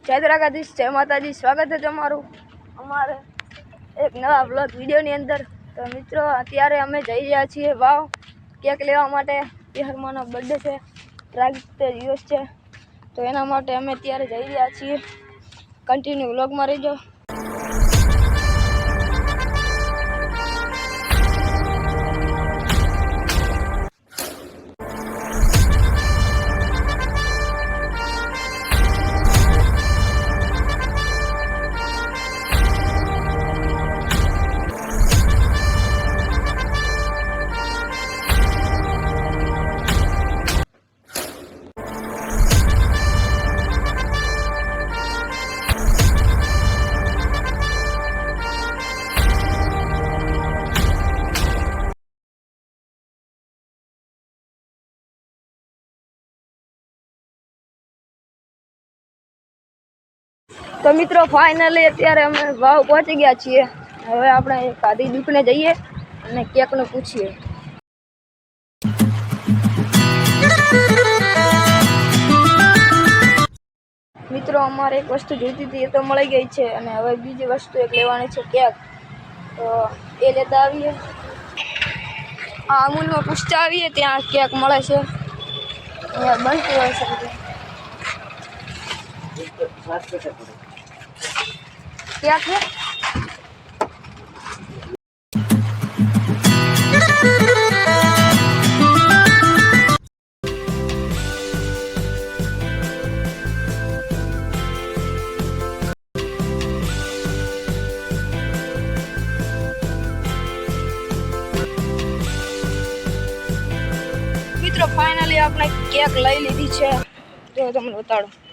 જય દ્વારકાધીશ, જય માતાજી। સ્વાગત છે તમારું અમારે એક નવા બ્લોગ વિડીયોની અંદર। તો મિત્રો અત્યારે અમે જઈ રહ્યા છીએ વાવ કેક લેવા માટે। હરમાનો બર્થડે છે, 23 દિવસ છે, તો એના માટે અમે અત્યારે જઈ રહ્યા છીએ। કન્ટિન્યુ વ્લોગમાં રહેજો। તો મિત્રો ફાઇનલી અત્યારે અમે વાવ પહોંચી ગયા છીએ। હવે આપણે સાદી દુકાને જઈએ અને કેકનું પૂછીએ। મિત્રો અમારે એક વસ્તુ જોઈતી હતી, એ તો મળી ગઈ છે અને હવે બીજી વસ્તુ એક લેવાની છે, કેક। તો એ લેતા આવીએ। આ અમૂલમાં પૂછતા આવીએ, ત્યાં કેક મળે છે, અહીંયા બનતું હોય છે। क्या है? મિત્રો फाइनली आपने केक लई लीधी है, तो તમને બતાડું।